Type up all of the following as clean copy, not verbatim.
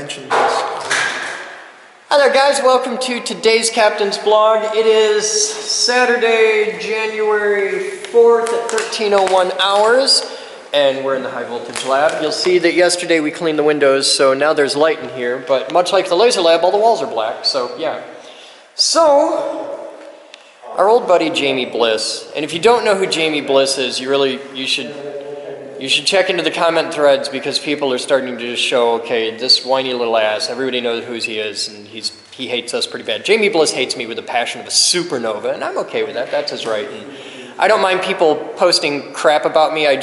mentioned this. Hi there guys, welcome to today's Captain's Blog. It is Saturday, January 4th at 13:01 hours, and we're in the high voltage lab. You'll see that yesterday we cleaned the windows, so now there's light in here, but much like the laser lab, all the walls are black, so yeah. So, our old buddy Jamie Bliss, and if you don't know who Jamie Bliss is, you should check into the comment threads, because people are starting to just show, okay, this whiny little ass, everybody knows who he is, and he hates us pretty bad. Jamie Bliss hates me with the passion of a supernova, and I'm okay with that, that's his right. And I don't mind people posting crap about me, I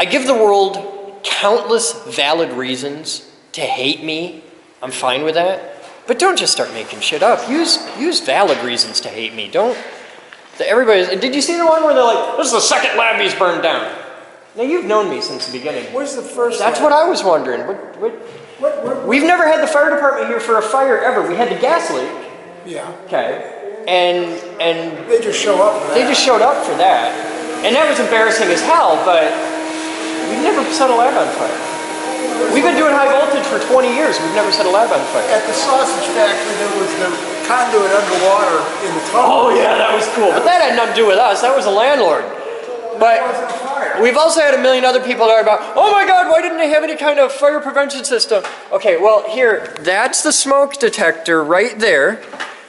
give the world countless valid reasons to hate me, I'm fine with that. But don't just start making shit up. Use valid reasons to hate me. Did you see the one where they're like, this is the second lab he's burned down? Now you've known me since the beginning. Where's the first That's lab? what I was wondering. We've never had the fire department here for a fire ever. We had the gas leak. Yeah. Okay. And they just show up for that. They just showed up for that. And that was embarrassing as hell, but we've never set a lab on fire. We've been doing high voltage for 20 years. We've never set a lab on fire. At the sausage factory, there was the conduit underwater in the tunnel. Oh yeah, that was cool. But that had nothing to do with us. That was a landlord. But we've also had a million other people talk about, oh my God, why didn't they have any kind of fire prevention system? Okay, well here, that's the smoke detector right there.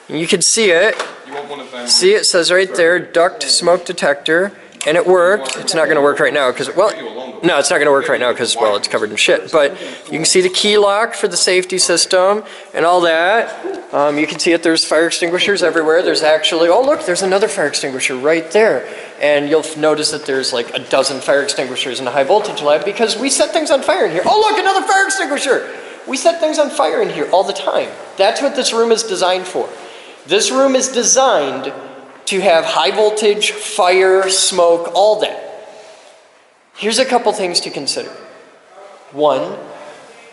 You can see it. You want one of them? See, it says right there, duct smoke detector. And it worked. It's not going to work right now because, well, no, it's not going to work right now because, well, it's covered in shit. But you can see the key lock for the safety system and all that. You can see it. There's fire extinguishers everywhere. There's actually, oh look, there's another fire extinguisher right there. And you'll notice that there's like a dozen fire extinguishers in the high voltage lab because we set things on fire in here. Oh look, another fire extinguisher. We set things on fire in here all the time. That's what this room is designed for. This room is designed to have high voltage, fire, smoke, all that. Here's a couple things to consider. One,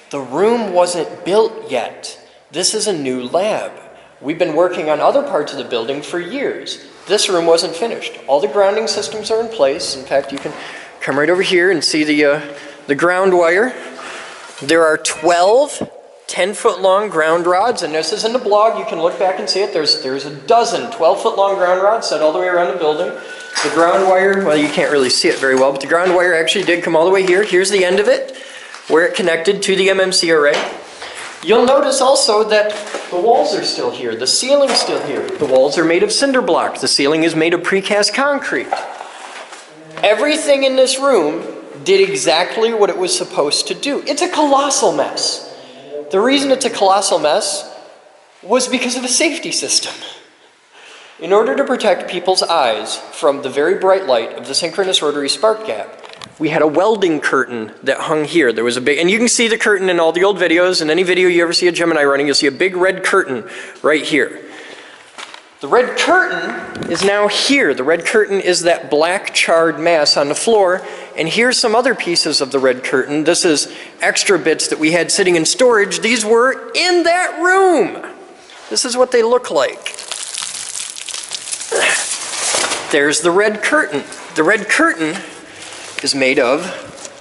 the room wasn't built yet. This is a new lab. We've been working on other parts of the building for years. This room wasn't finished. All the grounding systems are in place. In fact, you can come right over here and see the ground wire. There are 12 10-foot long ground rods, and this is in the blog. You can look back and see it. There's a dozen 12-foot long ground rods set all the way around the building. The ground wire, well, you can't really see it very well, but the ground wire actually did come all the way here. Here's the end of it, where it connected to the MMC array. You'll notice also that the walls are still here. The ceiling's still here. The walls are made of cinder block. The ceiling is made of precast concrete. Everything in this room did exactly what it was supposed to do. It's a colossal mess. The reason it's a colossal mess was because of a safety system. In order to protect people's eyes from the very bright light of the synchronous rotary spark gap, we had a welding curtain that hung here. There was a big, and you can see the curtain in all the old videos. In any video you ever see a Gemini running, you'll see a big red curtain right here. The red curtain is now here. The red curtain is that black charred mass on the floor. And here's some other pieces of the red curtain. This is extra bits that we had sitting in storage. These were in that room. This is what they look like. There's the red curtain. The red curtain is made of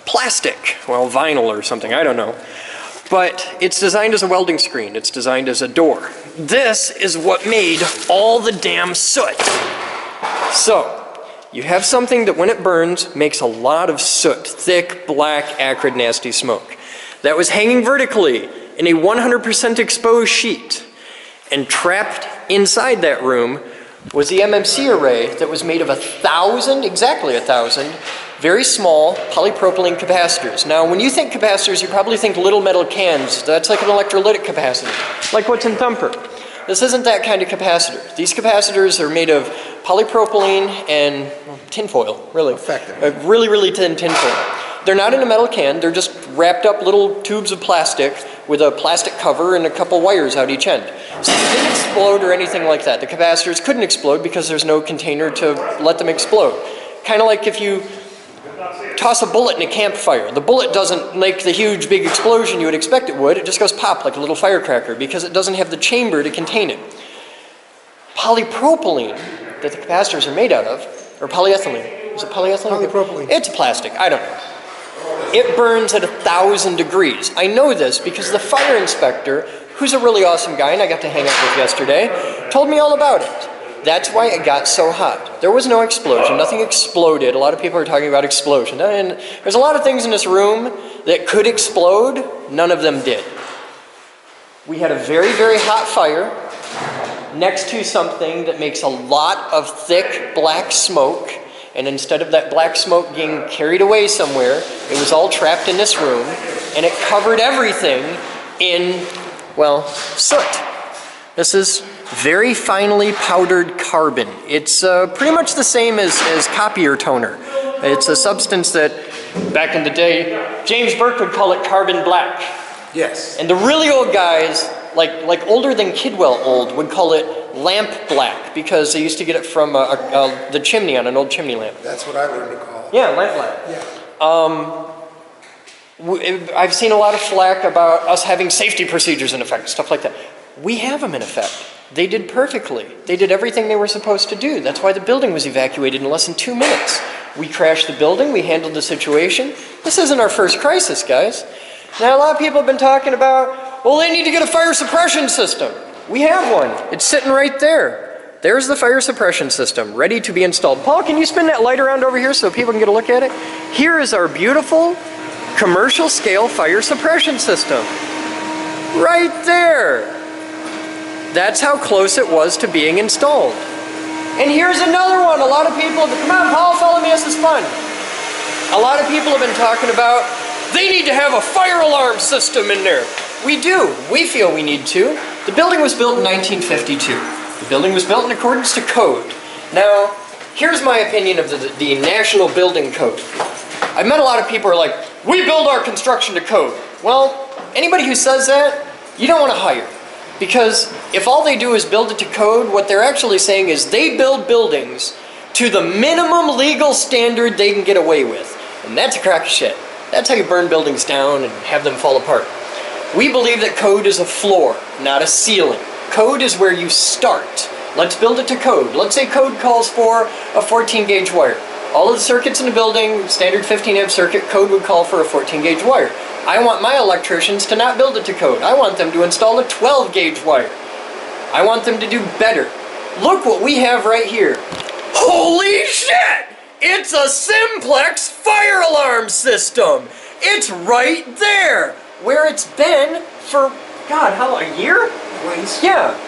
plastic. Well, vinyl or something, I don't know. But it's designed as a welding screen. It's designed as a door. This is what made all the damn soot. So, you have something that when it burns makes a lot of soot, thick, black, acrid, nasty smoke. That was hanging vertically in a 100% exposed sheet. And trapped inside that room was the MMC array that was made of 1,000, exactly 1,000, very small polypropylene capacitors. Now, when you think capacitors, you probably think little metal cans. That's like an electrolytic capacitor, like what's in Thumper. This isn't that kind of capacitor. These capacitors are made of polypropylene and tinfoil, really. Effective. Really, really thin tinfoil. They're not in a metal can. They're just wrapped up little tubes of plastic with a plastic cover and a couple wires out each end. So they didn't explode or anything like that. The capacitors couldn't explode because there's no container to let them explode. Kind of like if you toss a bullet in a campfire. The bullet doesn't make the huge big explosion you would expect it would. It just goes pop like a little firecracker because it doesn't have the chamber to contain it. Polypropylene that the capacitors are made out of, or polyethylene. Is it polyethylene? Polypropylene. It's a plastic. I don't know. it burns at 1,000 degrees. I know this because the fire inspector, who's a really awesome guy and I got to hang out with yesterday, told me all about it. That's why it got so hot. There was no explosion. Nothing exploded. A lot of people are talking about explosion. And there's a lot of things in this room that could explode. None of them did. We had a very, very hot fire next to something that makes a lot of thick black smoke. And instead of that black smoke getting carried away somewhere, it was all trapped in this room. And it covered everything in, well, soot. This is very finely powdered carbon. It's pretty much the same as copier toner. It's a substance that, back in the day, James Burke would call it carbon black. Yes. And the really old guys, like older than Kidwell old, would call it lamp black because they used to get it from the chimney on an old chimney lamp. That's what I learned to call it. Yeah, lamp black. Yeah. I've seen a lot of flack about us having safety procedures in effect, stuff like that. We have them in effect. They did perfectly. They did everything they were supposed to do. That's why the building was evacuated in less than 2 minutes. We crashed the building. We handled the situation. This isn't our first crisis, guys. Now, a lot of people have been talking about, well, they need to get a fire suppression system. We have one. It's sitting right there. There's the fire suppression system, ready to be installed. Paul, can you spin that light around over here so people can get a look at it? Here is our beautiful commercial scale fire suppression system. Right there. That's how close it was to being installed. And here's another one. A lot of people, come on, Paul, follow me, this is fun. A lot of people have been talking about, they need to have a fire alarm system in there. We do. We feel we need to. The building was built in 1952. The building was built in accordance to code. Now, here's my opinion of the National Building Code. I've met a lot of people who are like, we build our construction to code. Well, anybody who says that, you don't want to hire. Because if all they do is build it to code, what they're actually saying is they build buildings to the minimum legal standard they can get away with. And that's a crock of shit. That's how you burn buildings down and have them fall apart. We believe that code is a floor, not a ceiling. Code is where you start. Let's build it to code. Let's say code calls for a 14 gauge wire. All of the circuits in the building, standard 15 amp circuit, code would call for a 14 gauge wire. I want my electricians to not build it to code. I want them to install a 12 gauge wire. I want them to do better. Look what we have right here. Holy shit! It's a simplex fire alarm system. It's right there, where it's been for, God, how long, a year? Please. Yeah.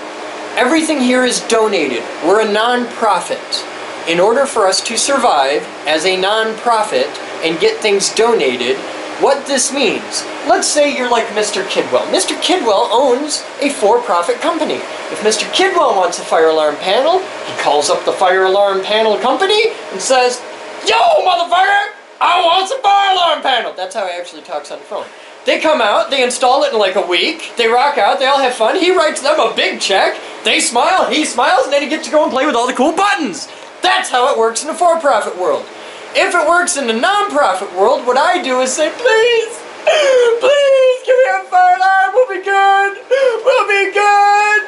Everything here is donated. We're a non-profit. In order for us to survive as a non-profit and get things donated, what this means, let's say you're like Mr. Kidwell. Mr. Kidwell owns a for-profit company. If Mr. Kidwell wants a fire alarm panel, he calls up the fire alarm panel company and says, yo, motherfucker, I want some fire alarm panel. That's how he actually talks on the phone. They come out, they install it in like a week, they rock out, they all have fun, he writes them a big check, they smile, he smiles, and then he gets to go and play with all the cool buttons. That's how it works in the for-profit world. If it works in the non-profit world, what I do is say, please, please, give me a fire alarm, we'll be good, we'll be good.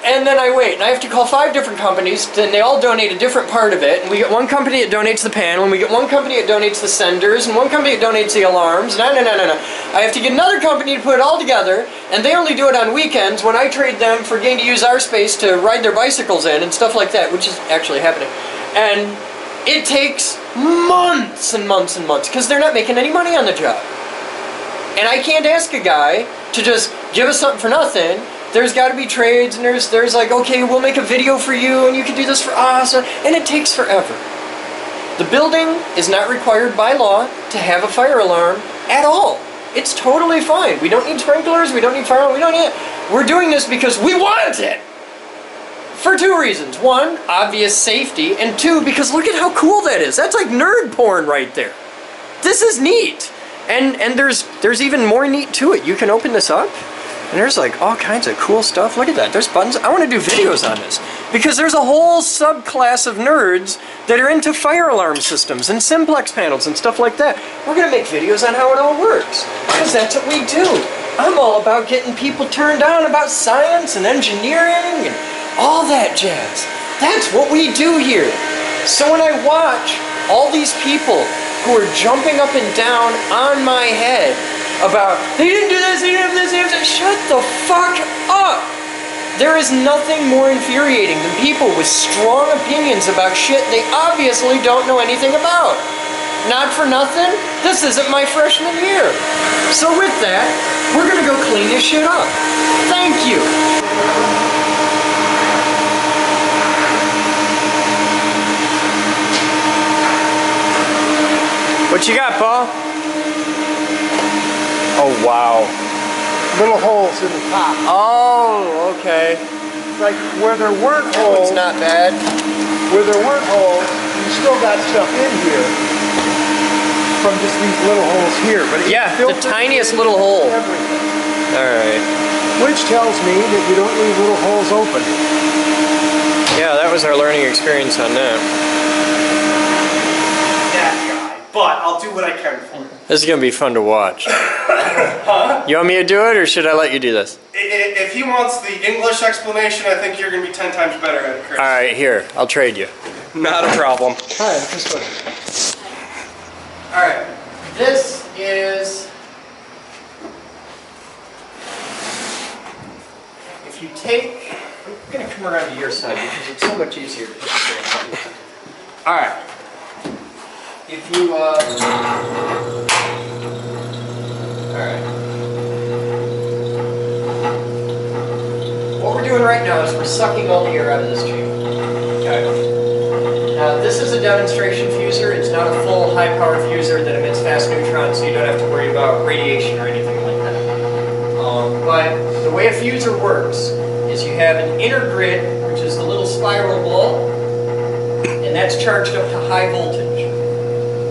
And then I wait, and I have to call 5 different companies, and they all donate a different part of it, and we get one company that donates the panel, and we get one company that donates the senders, and one company that donates the alarms. No. I have to get another company to put it all together, and they only do it on weekends when I trade them for getting to use our space to ride their bicycles in and stuff like that, which is actually happening. And it takes months and months and months, because they're not making any money on the job. And I can't ask a guy to just give us something for nothing. There's got to be trades, and there's like, okay, we'll make a video for you, and you can do this for us, and it takes forever. The building is not required by law to have a fire alarm at all. It's totally fine. We don't need sprinklers, we don't need fire alarm, we don't need it. We're doing this because we want it! For 2 reasons. 1, obvious safety, and 2, because look at how cool that is. That's like nerd porn right there. This is neat. And there's even more neat to it. You can open this up, and there's like all kinds of cool stuff. Look at that. There's buttons. I want to do videos on this because there's a whole subclass of nerds that are into fire alarm systems and simplex panels and stuff like that. We're going to make videos on how it all works because that's what we do. I'm all about getting people turned on about science and engineering and all that jazz. That's what we do here. So when I watch all these people who are jumping up and down on my head about, they didn't do this, they didn't do this, they didn't do this. Shut the fuck up! There is nothing more infuriating than people with strong opinions about shit they obviously don't know anything about. Not for nothing, this isn't my freshman year. So with that, we're gonna go clean this shit up. Thank you. What you got, Paul? Oh, wow. Little holes in the top. Oh, okay. Like where there weren't That one's holes, not bad. where there weren't holes, you still got stuff in here from just these little holes here. But it Yeah, the filtered tiniest little hole. everything. All right. Which tells me that you don't leave little holes open. Yeah, that was our learning experience on that. That guy, but I'll do what I can for him. This is gonna be fun to watch. Huh? You want me to do it, or should I let you do this? If he wants the English explanation, I think you're going to be 10 times better at it, Chris. All right, here. I'll trade you. Not a problem. Hi, I'm Chris Boden. All right, this is. If you take, I'm gonna come around to your side because it's so much easier to put this thing on. All right. If you, all right. What we're doing right now is we're sucking all the air out of this chamber. Okay. Now this is a demonstration fuser. It's not a full high-power fuser that emits fast neutrons, so you don't have to worry about radiation or anything like that. But the way a fuser works is you have an inner grid, which is the little spiral ball, and that's charged up to high voltage.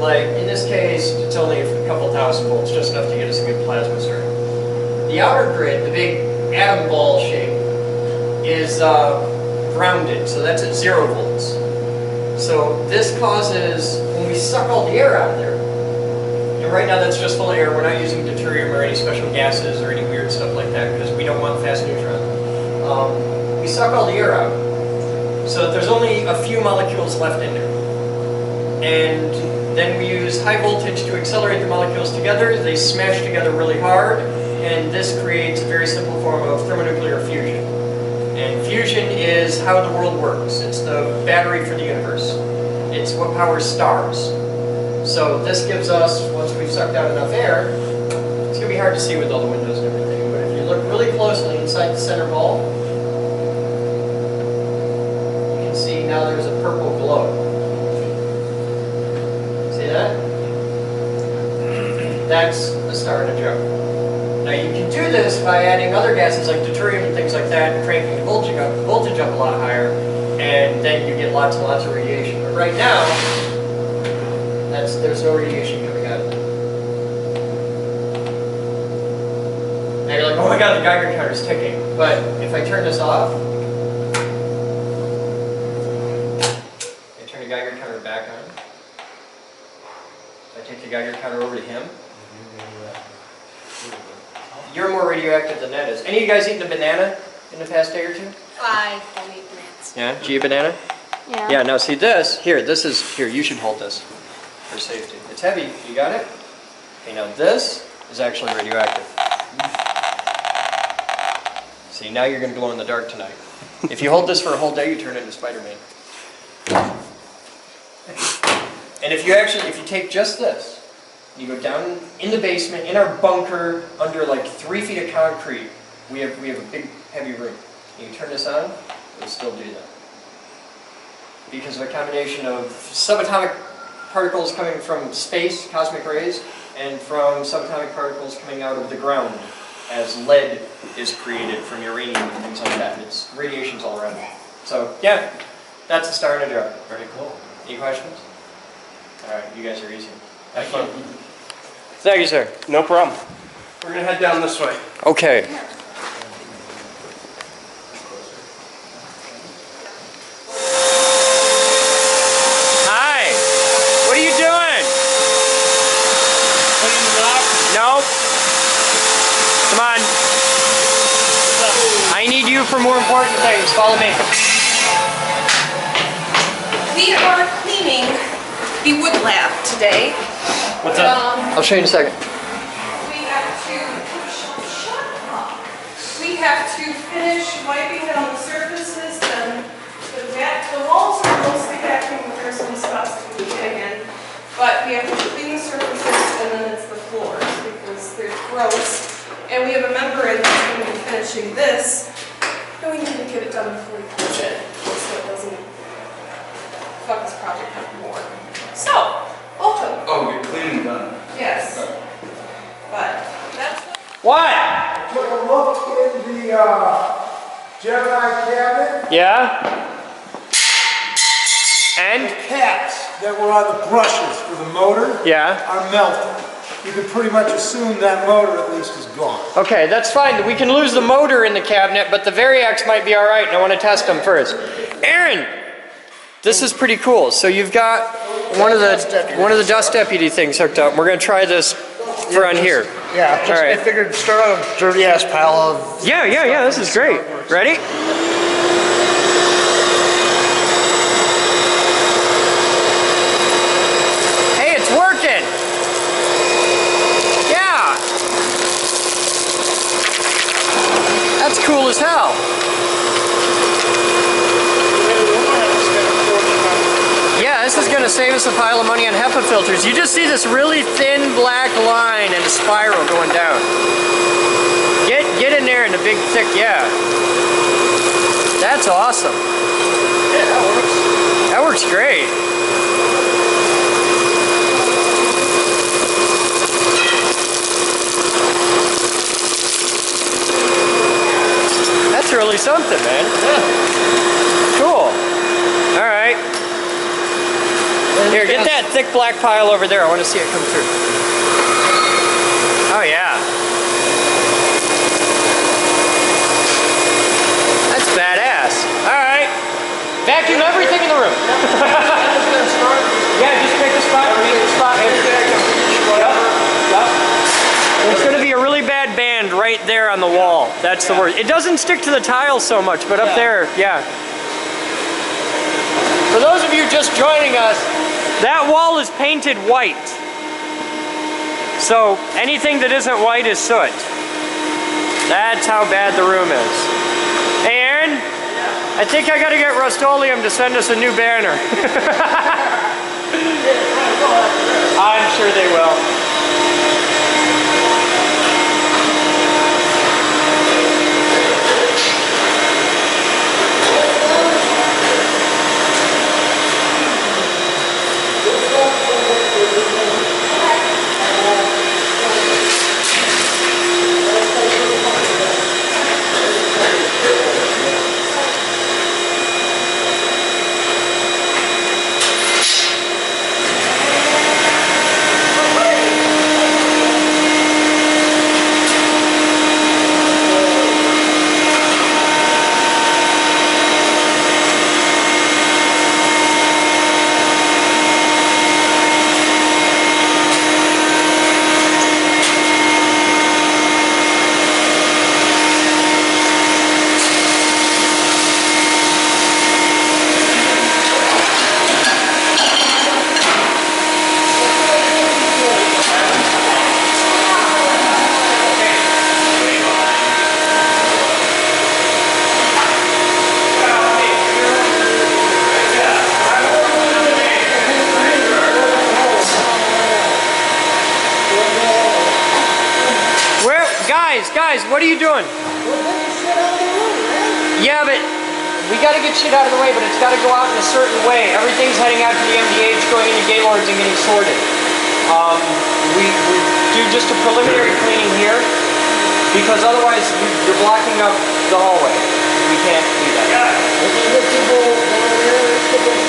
Like, in this case, it's only a couple thousand volts, just enough to get us a good plasma string. The outer grid, the big atom ball shape, is grounded, so that's at 0 volts. So this causes, when we suck all the air out of there, and right now that's just full of air, we're not using deuterium or any special gases or any weird stuff like that, because we don't want fast neutrons. We suck all the air out, so that there's only a few molecules left in there. And then we use high voltage to accelerate the molecules together. They smash together really hard, and this creates a very simple form of thermonuclear fusion. And fusion is how the world works. It's the battery for the universe. It's what powers stars. So this gives us, once we've sucked out enough air, it's going to be hard to see with all the windows and everything, but if you look really closely inside the center ball, you can see now there's a purple glow. That? That's a star in a jar. Now you can do this by adding other gases like deuterium and things like that, and cranking the voltage up a lot higher, and then you get lots and lots of radiation. But right now, there's no radiation coming out of it. Now you're like, oh my god, the Geiger counter's ticking. But if I turn this off, I turn the Geiger counter back on. I take the Geiger counter over to him. You're more radioactive than that is. Any of you guys eaten a banana in the past day or two? I don't eat bananas. Yeah? Do you eat banana? Yeah. Yeah, now see this, here, you should hold this for safety. It's heavy, you got it? Okay, now this is actually radioactive. See, now you're going to glow in the dark tonight. If you hold this for a whole day, you turn into Spider-Man. And if you take just this, you go down in the basement, in our bunker, under like 3 feet of concrete, we have a big, heavy room. And you turn this on, it'll still do that. Because of a combination of subatomic particles coming from space, cosmic rays, and from subatomic particles coming out of the ground as lead is created from uranium and things like that. It's radiation's all around it. So yeah, that's a star in a jar. Very cool. Any questions? All right, you guys are easy. Have fun. Thank you, sir. No problem. We're going to head down this way. Okay. Hi. What are you doing? Clean the lock. No. Come on. I need you for more important things. Follow me. We are cleaning the wood lab today. What's that? I'll show you in a second. We have to, shut up. We have to finish wiping down the surfaces, then the walls are mostly vacuumed, but there's some spots that we can again. But we have to clean the surfaces and then it's the floors because they're gross. And we have a member in that's going to be finishing this. And we need to get it done before we close it, so it doesn't fuck this project up more. So, welcome. Oh, you're cleaning done. Yes. But that's What? Took a look in the Gemini cabinet. Yeah? And? Caps that were on the brushes for the motor Yeah. are melted. You can pretty much assume that motor at least is gone. Okay, that's fine. We can lose the motor in the cabinet, but the Variacs might be all right, and I want to test them first. Aaron, this is pretty cool. So you've got one of the dust deputy things hooked up. We're going to try this for on here. Yeah, just, All right. I figured start on a dirty ass pile of. Yeah. This is great. Ready? Hey, it's working. Yeah. That's cool as hell. Yeah, this is going to save us a pile of money on HEPA filters. You just see this really thin black line and a spiral going down. Get in there in the big thick, yeah. That's awesome. Yeah, that works. That works great. That's really something, man. Cool. All right. Here, get that thick black pile over there. I want to see it come through. Oh, yeah. That's badass. All right. Vacuum everything in the room. Yeah, just pick a spot. Pick a spot. Yep. It's going to be a really bad band right there on the wall. That's the worst. It doesn't stick to the tiles so much, but up there, yeah. For those of you just joining us, that wall is painted white. So anything that isn't white is soot. That's how bad the room is. Hey Aaron, I think I gotta get Rust-Oleum to send us a new banner. I'm sure they will. Guys, what are you doing? Yeah, but we got to get shit out of the way, but it's got to go out in a certain way. Everything's heading out to the MDH, going into Gaylord's and getting sorted. We do just a preliminary cleaning here, because otherwise you're blocking up the hallway. We can't do that.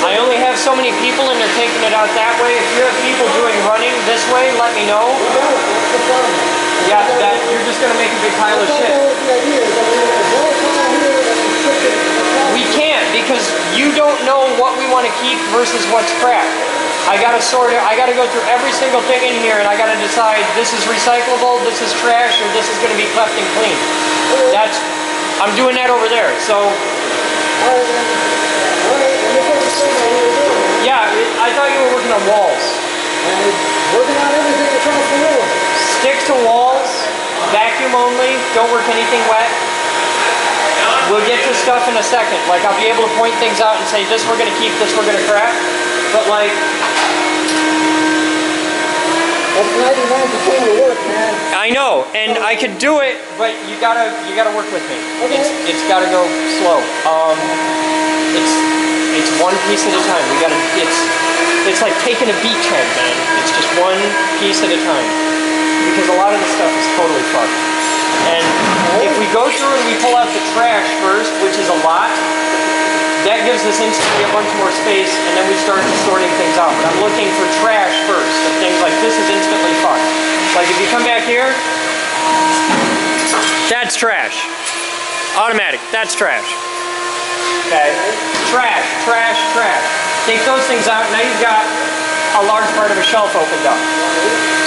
I only have so many people and they're taking it out that way. If you have people doing running this way, let me know. Yeah, you're just going to make a big pile of shit. We can't, because you don't know what we want to keep versus what's crap. I got to sort it. I got to go through every single thing in here and I got to decide this is recyclable, this is trash, or this is going to be kept and clean. I'm doing that over there. So yeah, I thought you were working on walls. And working on everything across the room. Stick to walls, vacuum only, don't work anything wet. We'll get to stuff in a second. Like I'll be able to point things out and say this we're gonna keep, this we're gonna crack. But like That's 99% of the work, man. I know, and I could do it, but you gotta work with me. Okay. It's gotta go slow. It's one piece at a time. It's like taking a beachhead, man. It's just one piece at a time. Because a lot of the stuff is totally fucked. And if we go through and we pull out the trash first, which is a lot, that gives us instantly a bunch more space, and then we start sorting things out. But I'm looking for trash first, and things like this is instantly fucked. Like if you come back here, that's trash. Automatic, that's trash. Okay? Trash, trash, trash. Take those things out, now you've got a large part of a shelf opened up.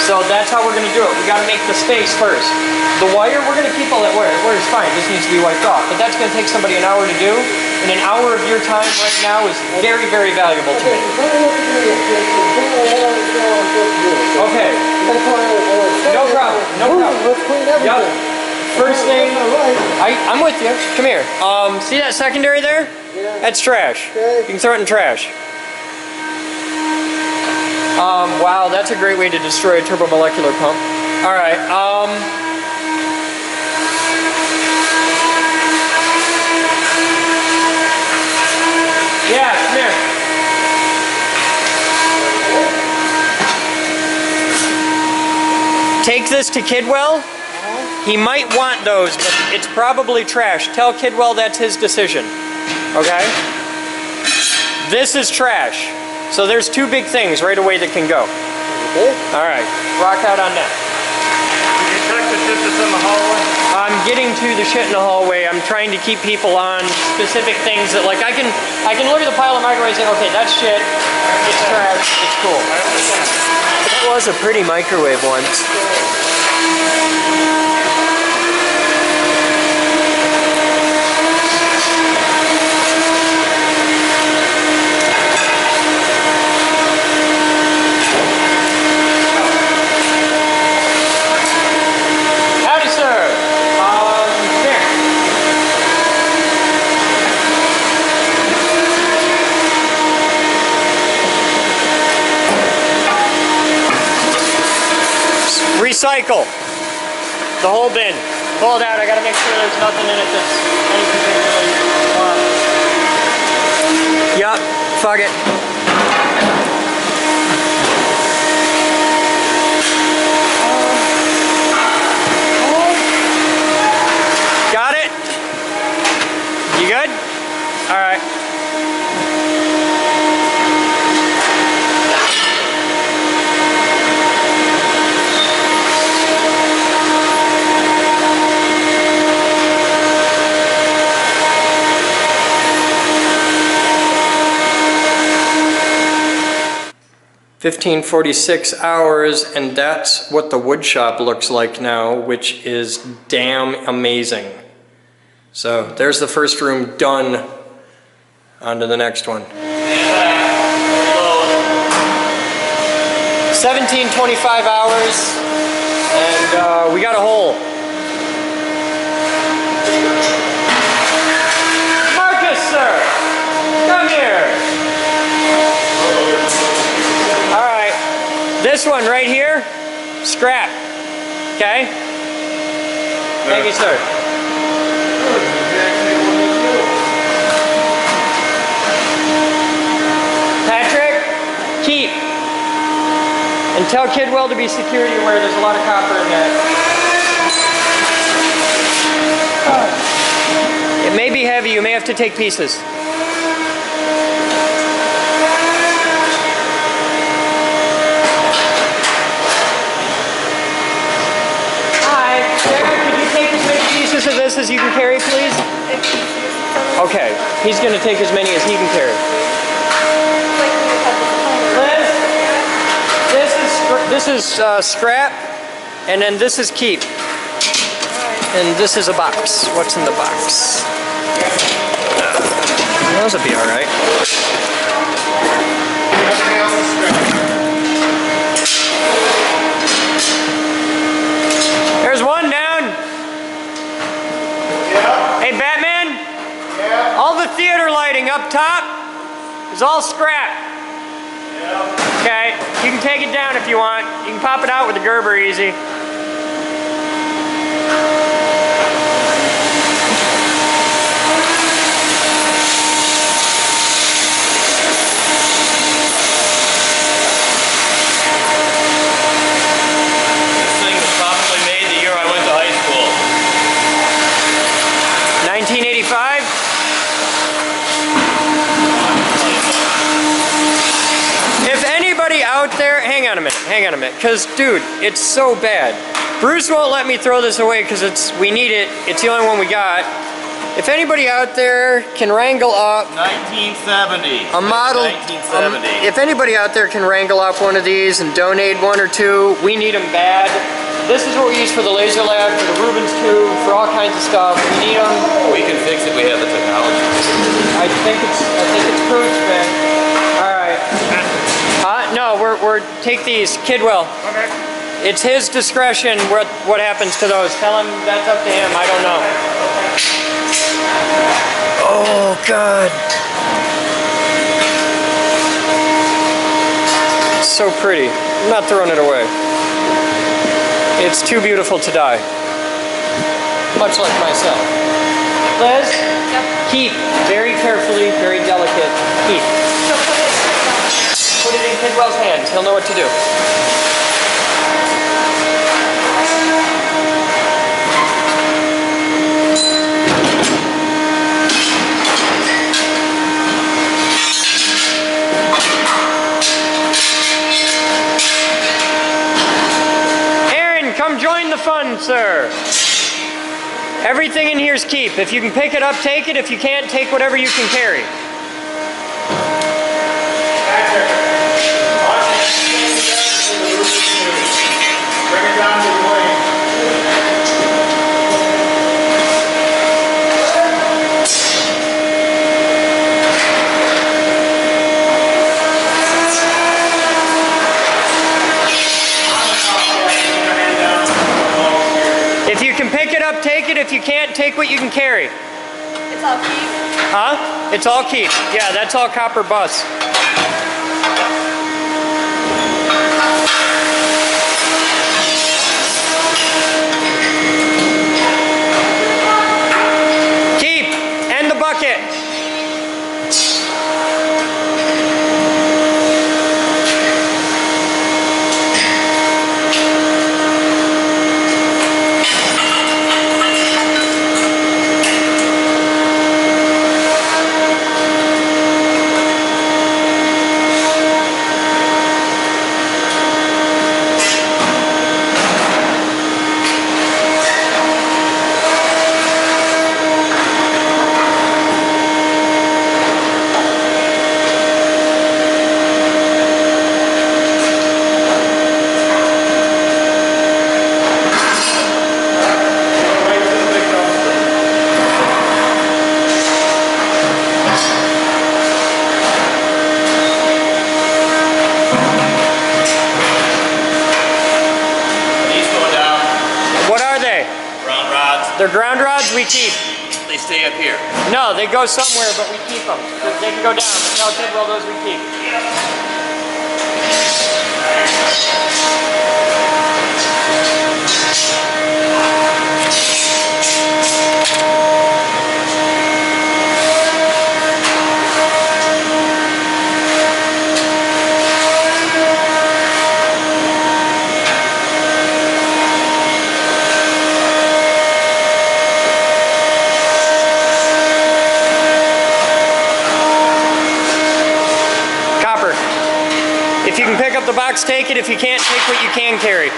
So that's how we're gonna do it. We gotta make the space first. The wire, we're gonna keep all that wire. The wire's fine, it just needs to be wiped off. But that's gonna take somebody an hour to do, and an hour of your time right now is very, very valuable to me. Okay. No problem, no problem. Let's clean everything. Yep. First thing, I'm with you. Come here. See that secondary there? Yeah. That's trash. Okay. You can throw it in trash. Wow, that's a great way to destroy a turbomolecular pump. All right. Yeah, come here. Take this to Kidwell. He might want those, but it's probably trash. Tell Kidwell that's his decision. Okay? This is trash. So there's two big things right away that can go. Okay. All right, rock out on that. Did you check the shit that's in the hallway? I'm getting to the shit in the hallway. I'm trying to keep people on specific things that, like, I can look at the pile of microwaves and say, okay, that's shit, it's trash, it's cool. That was a pretty microwave once. 'Recycle the whole bin. Pull it out. I gotta make sure there's nothing in it that's any particular. Yup, fuck it. Got it? You good? All right. $15.46 hours, and that's what the wood shop looks like now, which is damn amazing. So there's the first room done. On to the next one. 1725 hours, and we got a hole. Marcus, sir, come here. This one right here, scrap, okay? Thank you, sir. Patrick, keep. And tell Kidwell to be security aware, there's a lot of copper in that. It may be heavy, you may have to take pieces. Of this as you can carry, please? Okay, he's going to take as many as he can carry. Liz, this is scrap, and then this is keep. And this is a box. What's in the box? Those will be all right. Everything else is scrap. theater lighting up top is all scrap. Okay, you can take it down if you want. You can pop it out with a Gerber easy. This thing was probably made the year I went to high school. 1985? If anybody out there, hang on a minute, because dude, it's so bad. Bruce won't let me throw this away because we need it. It's the only one we got. If anybody out there can wrangle up 1970. a model, 1970. if anybody out there can wrangle up one of these and donate one or two, we need them bad. This is what we use for the laser lab, for the Rubens tube, for all kinds of stuff. We need them. We can fix it. We have the technology. I think it's Pooch, man. All right. No, we're take these, Kidwell. Okay. It's his discretion what happens to those. Tell him that's up to him. I don't know. Oh God. It's so pretty. I'm not throwing it away. It's too beautiful to die. Much like myself. Liz? Yep. Keep. Very carefully, very delicate. Keep. So Put it in Kidwell's hands. He'll know what to do. Aaron, come join the fun, sir. Everything in here is keep. If you can pick it up, take it. If you can't, take whatever you can carry. Bring it down to the plane. If you can pick it up, take it. If you can't, take what you can carry. it's all keep. Huh? It's all keep. Yeah, that's all copper bus. Keep. And the bucket. They're ground rods, we keep. They stay up here. No, they go somewhere, but we keep them. They can go down, but tell Tidwell those we keep. If you can pick up the box, take it. If you can't, take what you can carry.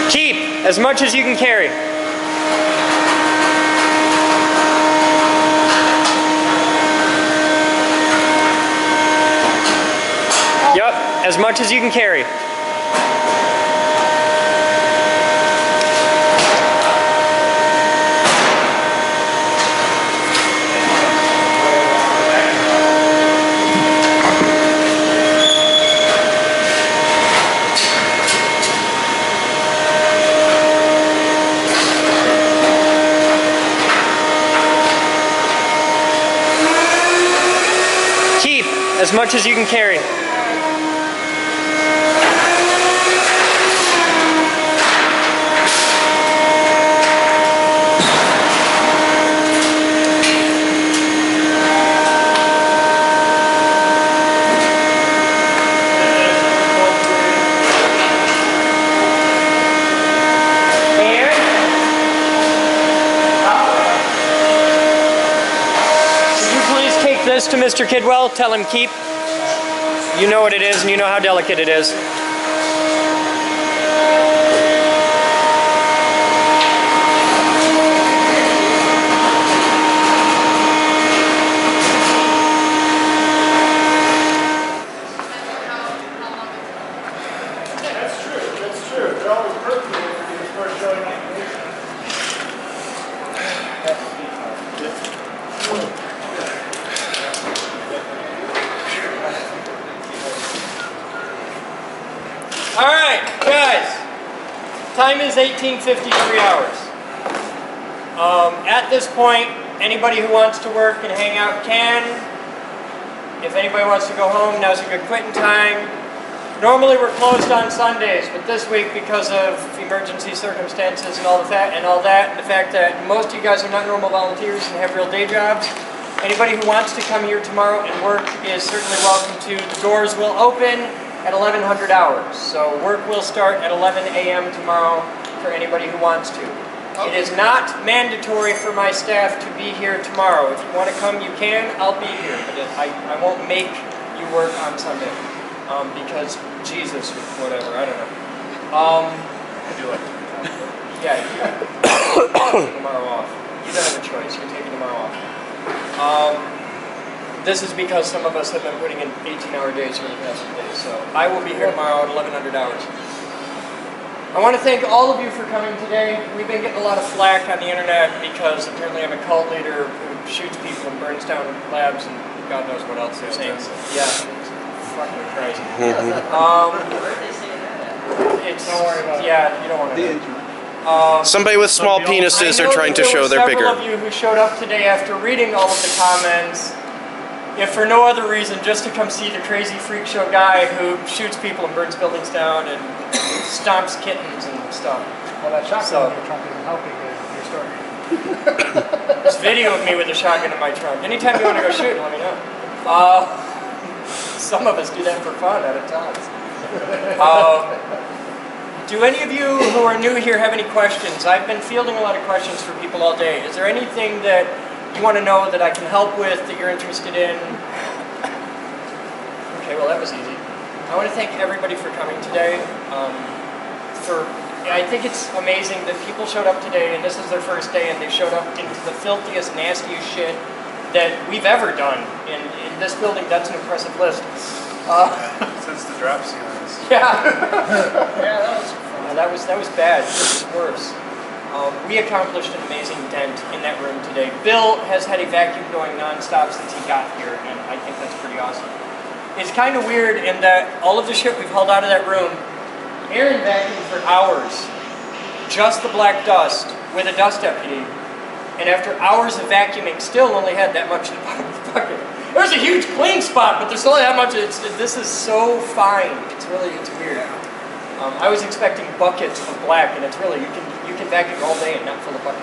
Keep as much as you can carry. Yep, as much as you can carry. As much as you can carry. This to Mr. Kidwell, tell him keep. You know what it is and you know how delicate it is. That's true. They're always perfect when you start showing up. All right, guys. Time is 18:53 hours. At this point, anybody who wants to work and hang out can. If anybody wants to go home, now's a good quitting time. Normally we're closed on Sundays, but this week, because of emergency circumstances and all that, and the fact that most of you guys are not normal volunteers and have real day jobs, anybody who wants to come here tomorrow and work is certainly welcome to. The doors will open at 1100 hours. So work will start at 11 a.m. tomorrow for anybody who wants to. It is not mandatory for my staff to be here tomorrow. If you want to come, you can. I'll be here, but I won't make you work on Sunday because Jesus or whatever. I don't know. I do like Yeah, you're taking tomorrow off. You don't have a choice. You're taking tomorrow off. This is because some of us have been putting in 18-hour days for the past few days. So I will be here tomorrow at 1100 hours. I want to thank all of you for coming today. We've been getting a lot of flack on the internet because apparently I'm a cult leader who shoots people and burns down labs and God knows what else they're saying. Yeah, it's fucking crazy. It's, don't worry about it. Yeah, you don't want to. Somebody with small penises are trying to show they're bigger. Several of you who showed up today after reading all of the comments, if for no other reason, just to come see the crazy freak show guy who shoots people and burns buildings down and stomps kittens and stuff. Well, that shotgun in your trunk isn't helping your story. This video of me with a shotgun in my trunk. Anytime you want to go shoot, let me know. Some of us do that for fun at times. Do any of you who are new here have any questions? I've been fielding a lot of questions for people all day. Is there anything that you want to know that I can help with, that you're interested in? Okay, well that was easy. I want to thank everybody for coming today. I think it's amazing that people showed up today and this is their first day and they showed up into the filthiest, nastiest shit that we've ever done in this building. That's an impressive list. Since the drop ceilings. Yeah. That was bad. This is worse. We accomplished an amazing dent in that room today. Bill has had a vacuum going nonstop since he got here, and I think that's pretty awesome. It's kind of weird in that all of the shit we've hauled out of that room, Aaron vacuumed for hours, just the black dust with a dust deputy, and after hours of vacuuming, still only had that much in the bottom of the bucket. There's a huge clean spot, but there's only that much. This is so fine. It's weird. I was expecting buckets of black, and it's really you can vacuum all day and not fill a bucket.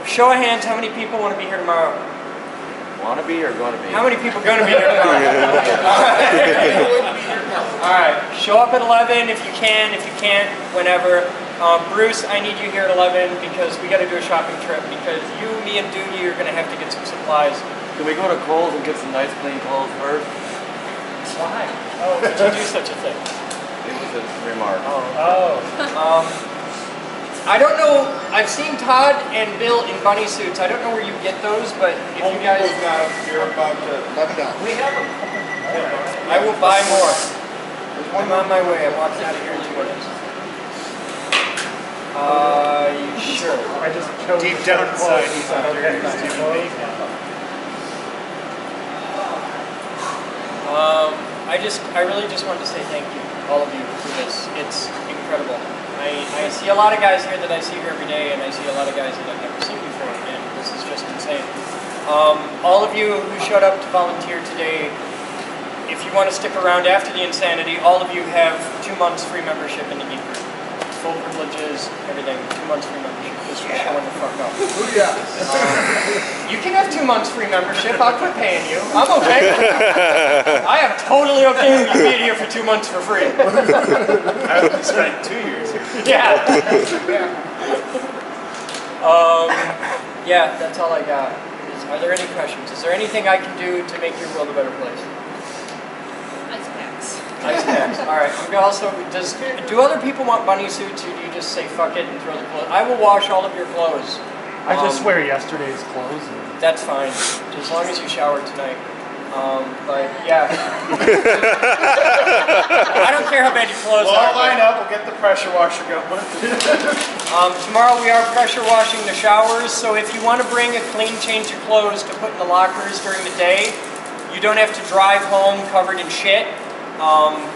Show of hands, how many people want to be here tomorrow? Want to be or going to be? How many people are going to be here tomorrow? All right, show up at 11 if you can. If you can't, whenever. Bruce, I need you here at 11 because we got to do a shopping trip because you, me, and Doogie are going to have to get some supplies. Can we go to Kohl's and get some nice clean clothes first? Why? Oh, did you do such a thing? It was a remark. I don't know. I've seen Todd and Bill in bunny suits. I don't know where you get those, but if you guys You're about to let it down. we have them. I will buy more. I'm on my way. I'm walking out of here in 2 minutes. You sure? I just deep down inside, he's not okay. I really just wanted to say thank you, all of you, for this. It's incredible. I see a lot of guys here that I see here every day, and I see a lot of guys that I've never seen before, and this is just insane. All of you who showed up to volunteer today, if you want to stick around after the insanity, all of you have 2 months free membership in the geek group. Full privileges, everything. 2 months free membership. Just for showing the fuck up. You can have 2 months free membership. I'll quit paying you. I'm okay. I am totally okay with you being here for 2 months for free. I would spend 2 years here. Yeah. Yeah, that's all I got. Are there any questions? Is there anything I can do to make your world a better place? Ice packs. Ice packs. All right. I'm gonna also, do other people want bunny suits, or do you just say fuck it and throw the clothes? I will wash all of your clothes. I just wear yesterday's clothes. And... That's fine, as long as you shower tonight. But yeah. I don't care how bad your clothes We'll are. all line up. We'll get the pressure washer going. Tomorrow we are pressure washing the showers, so if you want to bring a clean change of clothes to put in the lockers during the day, you don't have to drive home covered in shit.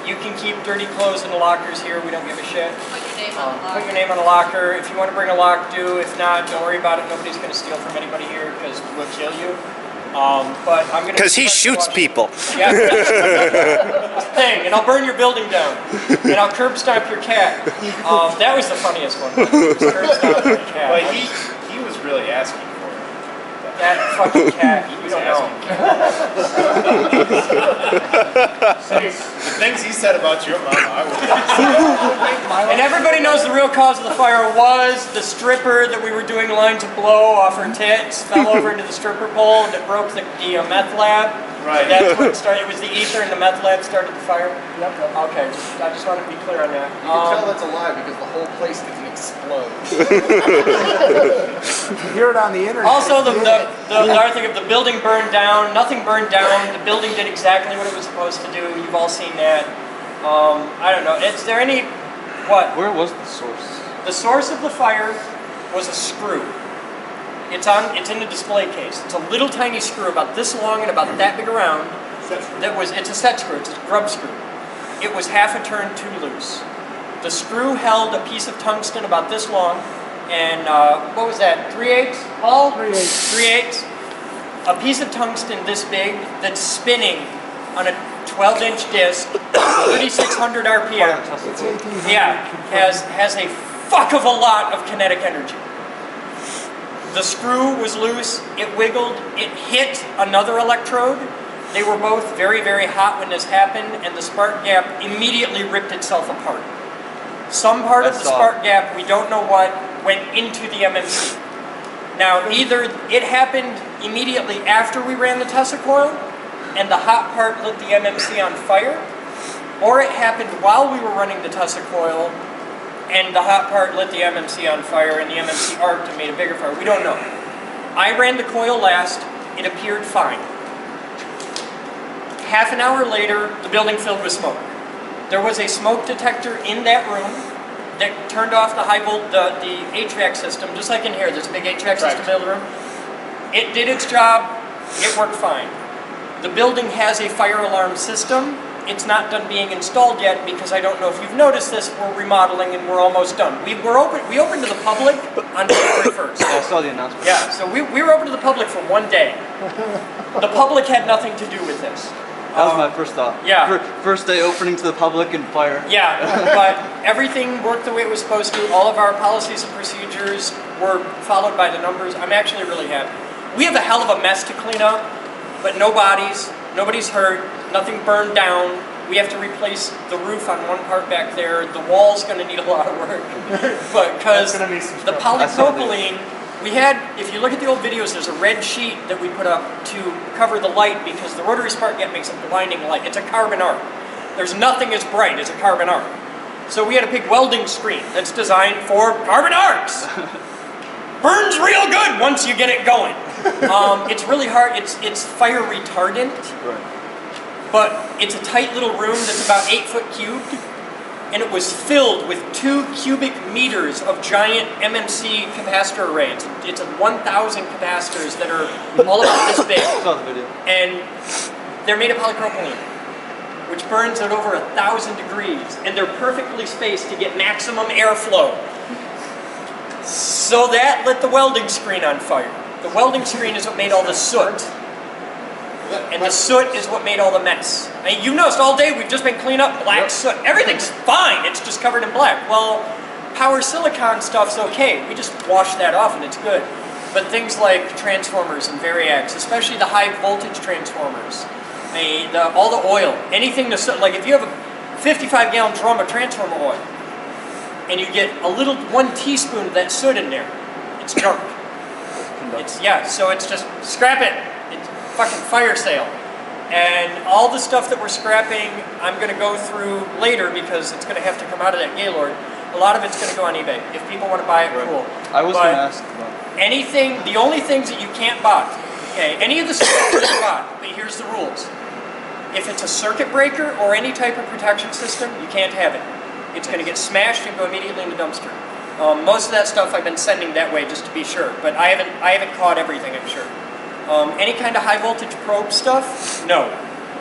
You can keep dirty clothes in the lockers here. We don't give a shit. Put your name on the Put locker. your name on a locker. If you want to bring a lock, do. If not, don't worry about it. Nobody's going to steal from anybody here because we'll kill you. But I'm going to. Because he shoots people. Yeah. It's a thing, and I'll burn your building down, and I'll curb stomp your cat. That was the funniest one. Curb stomp your cat. But he was really asking for it. That fucking cat. You don't know. The things he said about your mom, I would. And everybody knows the real cause of the fire was the stripper that we were doing lines of blow off her tits fell over into the stripper pole and it broke the meth lab. Right. That's what started. It was the ether in the meth lab started the fire. Yep. Okay, I just wanted to be clear on that. You can tell that's a lie because the whole place didn't explode. You hear it on the internet. Also, the other thing, if the building burned down, nothing burned down. The building did exactly what it was supposed to do. You've all seen that. I don't know. Is there any what? Where was the source? The source of the fire was a screw. It's in the display case. It's a little tiny screw about this long and about that big around. It's a set screw. It's a grub screw. It was half a turn too loose. The screw held a piece of tungsten about this long, and what was that? 3/8, Paul? 3/8. A piece of tungsten this big that's spinning on a 12-inch disc, 3,600 RPM. Yeah, has a fuck of a lot of kinetic energy. The screw was loose, it wiggled, it hit another electrode. They were both very, very hot when this happened, and the spark gap immediately ripped itself apart. Some part of the spark gap, we don't know what, went into the MMC. Now, either it happened immediately after we ran the Tesla coil, and the hot part lit the MMC on fire, or it happened while we were running the Tesla coil, and the hot part lit the MMC on fire, and the MMC arced and made a bigger fire. We don't know. I ran the coil last. It appeared fine. Half an hour later, the building filled with smoke. There was a smoke detector in that room that turned off the the HVAC system, just like in here. There's a big HVAC system in the room. It did its job. It worked fine. The building has a fire alarm system. It's not done being installed yet because I don't know if you've noticed this. We're remodeling and we're almost done. We opened to the public on January 1st. I saw the announcement. Yeah, so we were open to the public for 1 day. The public had nothing to do with this. That was my first thought. Yeah. First day opening to the public and fire. Yeah, but everything worked the way it was supposed to. All of our policies and procedures were followed by the numbers. I'm actually really happy. We have a hell of a mess to clean up, but no bodies, nobody's hurt, nothing burned down. We have to replace the roof on one part back there. The wall's going to need a lot of work, but because the polypropylene. We had, if you look at the old videos, there's a red sheet that we put up to cover the light because the rotary spark gap makes a blinding light. It's a carbon arc. There's nothing as bright as a carbon arc. So we had a big welding screen that's designed for carbon arcs. Burns real good once you get it going. It's really hard. It's fire retardant, but it's a tight little room that's about 8 foot cubed. And it was filled with 2 cubic meters of giant MMC capacitor arrays. It's 1,000 capacitors that are all about this big. I saw the video. And they're made of polypropylene, which burns at over 1,000 degrees. And they're perfectly spaced to get maximum airflow. So that lit the welding screen on fire. The welding screen is what made all the soot. And the soot is what made all the mess. I mean, you noticed all day we've just been cleaning up black soot. Everything's fine, it's just covered in black. Well, power silicon stuff's okay. We just wash that off and it's good. But things like transformers and variacs, especially the high voltage transformers, all the oil, anything to soot, like if you have a 55-gallon drum of transformer oil and you get a little 1 teaspoon of that soot in there, it's junk. So it's just scrap it. It's fucking fire sale. And all the stuff that we're scrapping, I'm going to go through later because it's going to have to come out of that Gaylord. A lot of it's going to go on eBay. If people want to buy it, cool. I was going to ask about anything, the only things that you can't buy, okay, any of the stuff you can buy, but here's the rules. If it's a circuit breaker or any type of protection system, you can't have it. It's going to get smashed and go immediately in the dumpster. Most of that stuff I've been sending that way just to be sure, but I haven't caught everything, I'm sure. Any kind of high voltage probe stuff, no.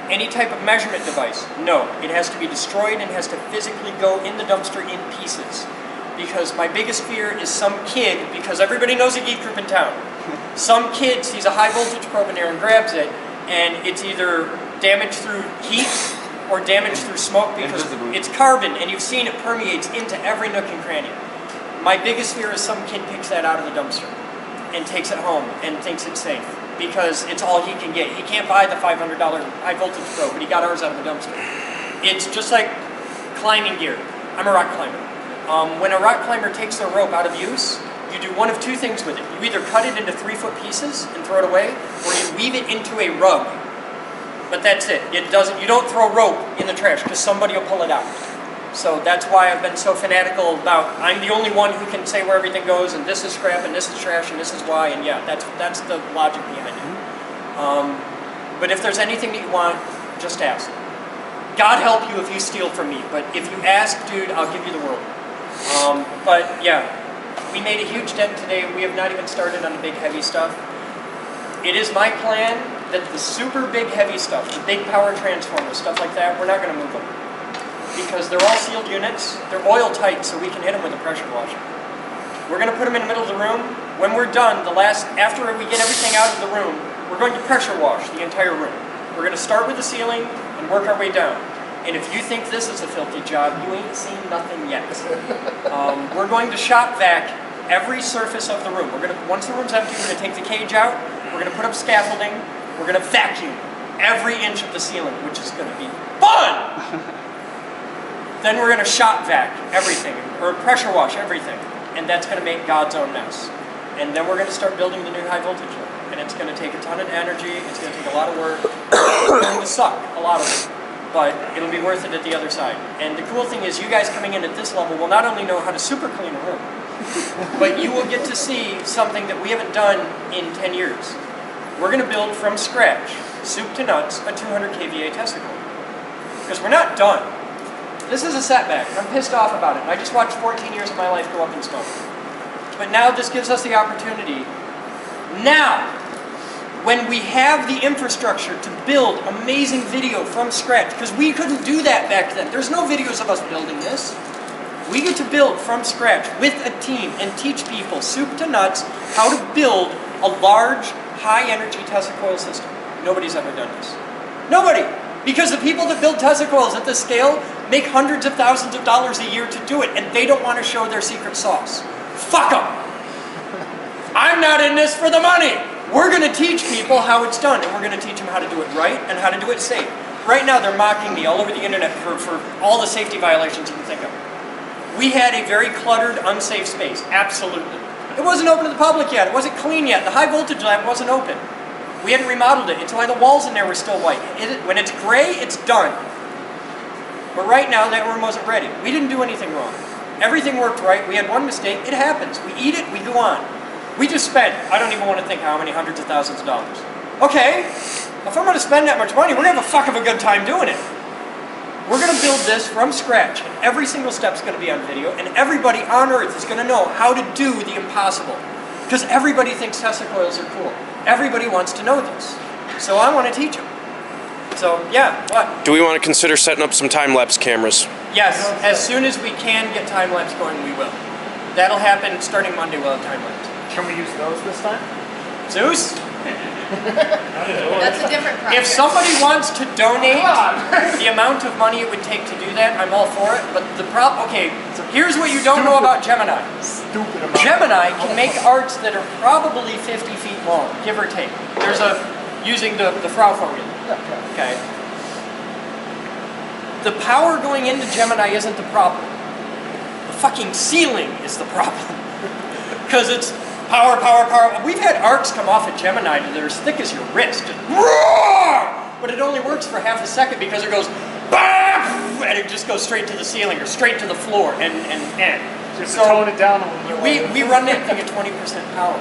Any type of measurement device, no. It has to be destroyed and has to physically go in the dumpster in pieces. Because my biggest fear is some kid, because everybody knows a geek group in town, some kid sees a high voltage probe in there and grabs it, and it's either damaged through heat or damaged through smoke because it's carbon and you've seen it permeates into every nook and cranny. My biggest fear is some kid picks that out of the dumpster and takes it home and thinks it's safe because it's all he can get. He can't buy the $500 high voltage probe, but he got ours out of the dumpster. It's just like climbing gear. I'm a rock climber. When a rock climber takes their rope out of use, you do one of 2 things with it. You either cut it into 3-foot pieces and throw it away, or you weave it into a rug. But that's it. You don't throw rope in the trash because somebody will pull it out. So that's why I've been so fanatical about, I'm the only one who can say where everything goes, and this is scrap, and this is trash, and this is why, and yeah, that's the logic behind it. But if there's anything that you want, just ask. God help you if you steal from me, but if you ask, dude, I'll give you the world. But yeah, we made a huge dent today. We have not even started on the big heavy stuff. It is my plan that the super big heavy stuff, the big power transformers, stuff like that, we're not going to move them. Because they're all sealed units, they're oil tight, so we can hit them with a pressure washer. We're going to put them in the middle of the room. When we're done, after we get everything out of the room, we're going to pressure wash the entire room. We're going to start with the ceiling and work our way down. And if you think this is a filthy job, you ain't seen nothing yet. We're going to shop vac every surface of the room. Once the room's empty, we're going to take the cage out, we're going to put up scaffolding, we're going to vacuum every inch of the ceiling, which is going to be fun! Then we're going to shop vac everything, or pressure wash everything, and that's going to make God's own mess. And then we're going to start building the new high voltage room. And it's going to take a ton of energy, it's going to take a lot of work, it's going to suck, a lot of it. But it'll be worth it at the other side. And the cool thing is you guys coming in at this level will not only know how to super clean a room, but you will get to see something that we haven't done in 10 years. We're going to build from scratch, soup to nuts, a 200 kVA testicle. Because we're not done. This is a setback, and I'm pissed off about it. And I just watched 14 years of my life go up in smoke. But now this gives us the opportunity, now, when we have the infrastructure to build amazing video from scratch, because we couldn't do that back then. There's no videos of us building this. We get to build from scratch with a team and teach people, soup to nuts, how to build a large, high-energy Tesla coil system. Nobody's ever done this. Nobody! Because the people that build Tesla coils at this scale make hundreds of thousands of dollars a year to do it, and they don't want to show their secret sauce. Fuck them! I'm not in this for the money! We're going to teach people how it's done, and we're going to teach them how to do it right and how to do it safe. Right now, they're mocking me all over the internet for all the safety violations you can think of. We had a very cluttered, unsafe space, absolutely. It wasn't open to the public yet, it wasn't clean yet, the high voltage lab wasn't open. We hadn't remodeled it, it's why the walls in there were still white. When it's gray, it's done. But right now, that room wasn't ready. We didn't do anything wrong. Everything worked right, we had one mistake, it happens. We eat it, we go on. We just spent, I don't even want to think how many hundreds of thousands of dollars. Okay, if I'm going to spend that much money, we're going to have a fuck of a good time doing it. We're going to build this from scratch, and every single step's going to be on video, and everybody on Earth is going to know how to do the impossible. Because everybody thinks Tesla coils are cool. Everybody wants to know this. So I want to teach them. So, yeah, what? Do we want to consider setting up some time-lapse cameras? Yes, as soon as we can get time-lapse going, we will. That'll happen starting Monday, we'll have time-lapse. Can we use those this time? Zeus? That's a different project. If somebody wants to donate the amount of money it would take to do that, I'm all for it. But the problem, okay, here's what you don't know about Gemini. Stupid amount. Gemini can make arcs that are probably 50 feet long, give or take. There's using the Frau formula. Okay. The power going into Gemini isn't the problem. The fucking ceiling is the problem. Because it's power, power, power. We've had arcs come off at Gemini that are as thick as your wrist. But it only works for half a second because it goes BAM! And it just goes straight to the ceiling or straight to the floor and. Just to tone it down a little bit. We run that thing at 20% power.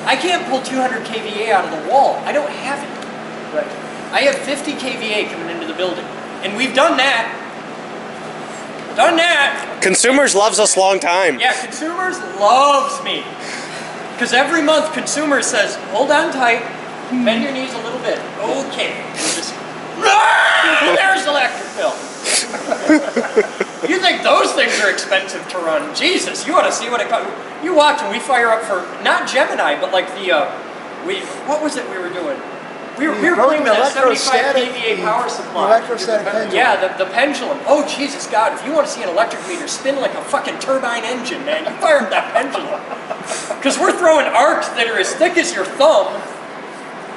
I can't pull 200 kVA out of the wall. I don't have it. Right. I have 50 kVA coming into the building. And we've done that. Done that. Consumers loves us long time. Yeah, consumers loves me. Because every month consumer says, hold on tight, bend your knees a little bit. Okay. And just, there's the electric bill. You think those things are expensive to run? Jesus, you ought to see what it costs. You watch and we fire up for, not Gemini, but like the, what was it we were doing? We were playing with that 75 kVA power supply. Electrostatic pendulum. Yeah, the pendulum. Oh, Jesus God, if you want to see an electric meter spin like a fucking turbine engine, man, you fire up that pendulum. Because we're throwing arcs that are as thick as your thumb,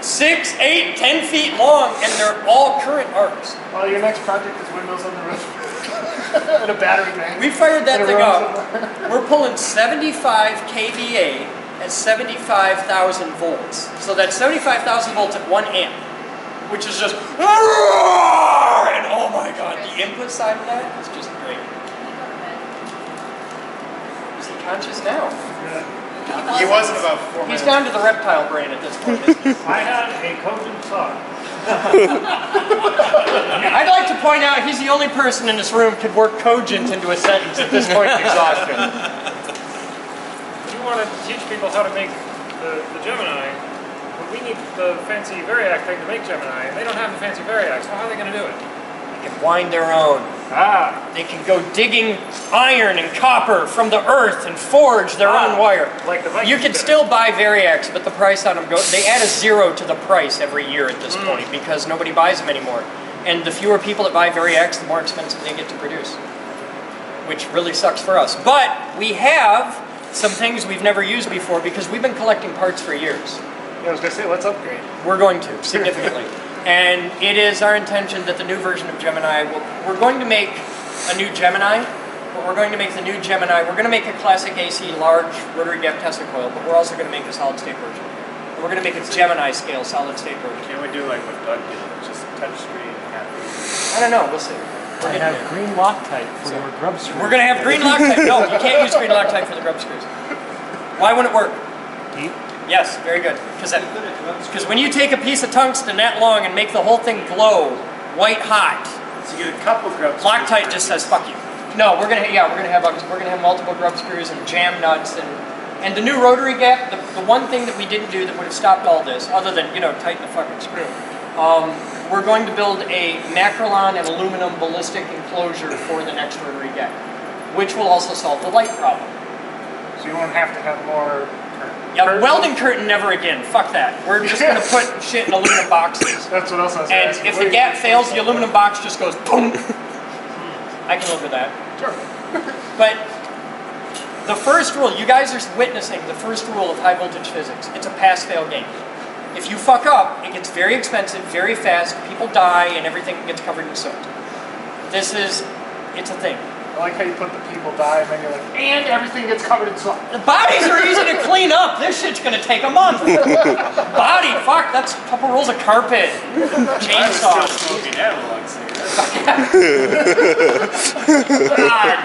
6, 8, 10 feet long, and they're all current arcs. Well, your next project is windows on the roof. And a battery bank. We fired that And a thing rose up. We're pulling 75 kVA at 75,000 volts. So that's 75,000 volts at 1 amp, which is just, and oh my God, the input side of that is just great. Is he conscious now? He wasn't about 4 He's minutes. down to the reptile brain at this point, isn't he? I had a cogent thought. I'd like to point out he's the only person in this room could work cogent into a sentence at this point in exhaustion. You want to teach people how to make the Gemini, but we need the fancy Variac thing to make Gemini, and they don't have the fancy Variac, so how are they going to do it? They can wind their own. They can go digging iron and copper from the earth and forge their own wire. Like the Vikings You can did. still buy Variacs, but the price on them they add a 0 to the price every year at this point because nobody buys them anymore. And the fewer people that buy Variacs, the more expensive they get to produce. Which really sucks for us. But we have some things we've never used before because we've been collecting parts for years. Yeah, I was going to say, let's upgrade. We're going to, significantly. And it is our intention that the new version of Gemini, we're going to make a new Gemini, but we're going to make the new Gemini, we're going to make a classic AC large rotary gap Tesla coil, but we're also going to make a solid state version. And we're going to make a Gemini scale solid state version. Can we do like what Doug did, just touch screen and have I don't know, we'll see. I have green Loctite for your grub screw. We're going to have green Loctite. No, you can't use green Loctite for the grub screws. Why wouldn't it work? Heat? Yes, very good. Because when you take a piece of tungsten that long and make the whole thing glow white hot, So you get a couple grubs. Loctite just says fuck you. No, we're gonna have multiple grub screws and jam nuts and the new rotary gap. The one thing that we didn't do that would have stopped all this, other than tighten the fucking screw. We're going to build a macrolon and aluminum ballistic enclosure for the next rotary gap, which will also solve the light problem. So you won't have to have more. Yeah, welding curtain never again. Fuck that. We're just gonna put shit in aluminum boxes. That's what else I was And asking. if the gap fails, the aluminum box just goes boom. I can live with that. Sure. But the first rule, you guys are witnessing the first rule of high voltage physics. It's a pass-fail game. If you fuck up, it gets very expensive, very fast, people die, and everything gets covered in soot. It's a thing. I like how you put the people die and then you're like, and everything gets covered in salt. The bodies are easy to clean up. This shit's gonna take a month. Body, fuck, that's a couple rolls of carpet. Chainsaw. Smoking analog cigarettes. God.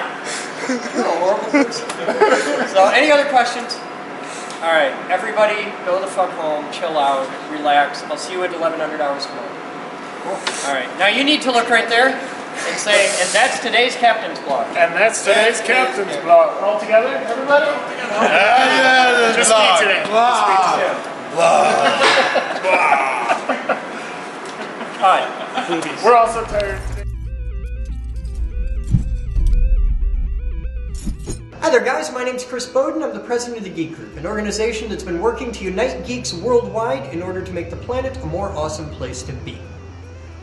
You're a horrible person. So, any other questions? All right, everybody, go the fuck home, chill out, relax. I'll see you at 1100 hours tomorrow. Cool. All right, now you need to look right there and say, and that's today's captain's block. And that's today's captain's blog. All together, everybody? Just me today. Hi. We're also tired today. Hi there guys, my name's Chris Boden. I'm the president of the Geek Group, an organization that's been working to unite geeks worldwide in order to make the planet a more awesome place to be.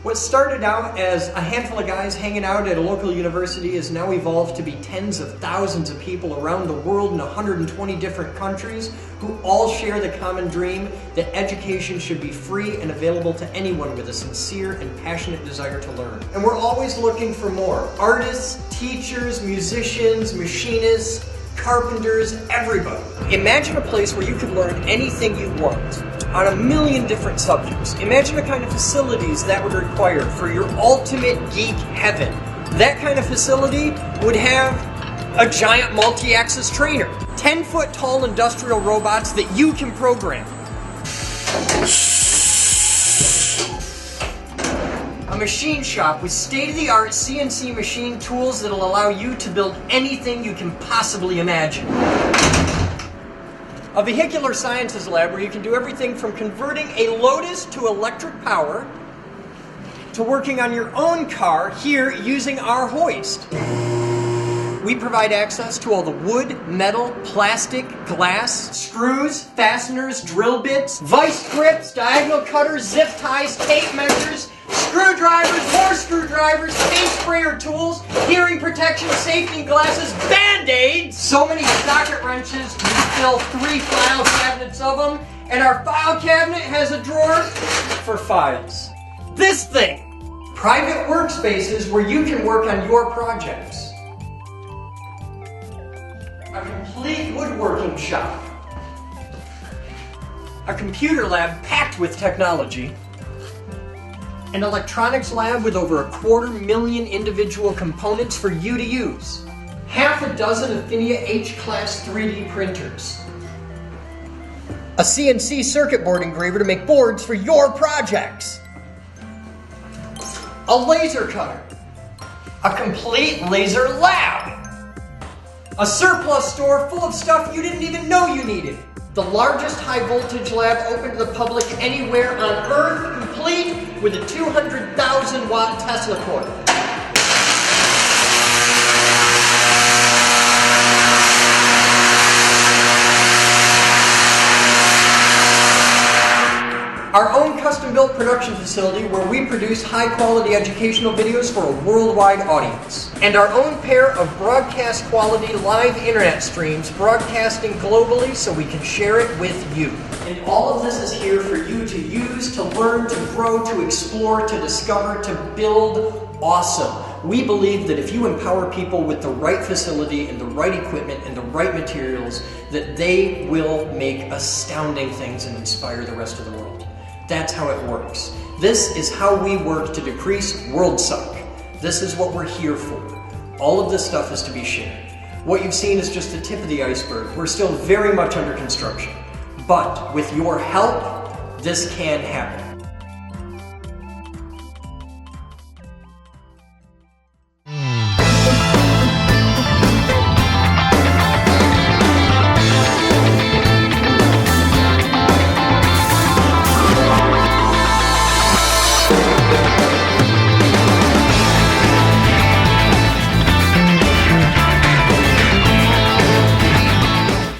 What started out as a handful of guys hanging out at a local university has now evolved to be tens of thousands of people around the world in 120 different countries who all share the common dream that education should be free and available to anyone with a sincere and passionate desire to learn. And we're always looking for more. Artists, teachers, musicians, machinists, carpenters, everybody. Imagine a place where you could learn anything you want on a million different subjects. Imagine the kind of facilities that would require for your ultimate geek heaven. That kind of facility would have a giant multi-axis trainer, 10-foot tall industrial robots that you can program, a machine shop with state-of-the-art CNC machine tools that'll allow you to build anything you can possibly imagine. A vehicular sciences lab where you can do everything from converting a Lotus to electric power to working on your own car here using our hoist. We provide access to all the wood, metal, plastic, glass, screws, fasteners, drill bits, vice grips, diagonal cutters, zip ties, tape measures, screwdrivers, more screwdrivers, paint sprayer tools, hearing protection, safety glasses, Band-Aids, so many socket wrenches, we fill 3 file cabinets of them, and our file cabinet has a drawer for files. This thing! Private workspaces where you can work on your projects. A complete woodworking shop. A computer lab packed with technology. An electronics lab with over 250,000 individual components for you to use. Half a dozen Affinia H-Class 3D printers. A CNC circuit board engraver to make boards for your projects. A laser cutter. A complete laser lab. A surplus store full of stuff you didn't even know you needed. The largest high voltage lab open to the public anywhere on Earth, complete with a 200,000 watt Tesla coil. Our own custom-built production facility where we produce high-quality educational videos for a worldwide audience. And our own pair of broadcast-quality live internet streams broadcasting globally so we can share it with you. And all of this is here for you to use, to learn, to grow, to explore, to discover, to build awesome. We believe that if you empower people with the right facility and the right equipment and the right materials, that they will make astounding things and inspire the rest of the world. That's how it works. This is how we work to decrease world suck. This is what we're here for. All of this stuff is to be shared. What you've seen is just the tip of the iceberg. We're still very much under construction. But with your help, this can happen.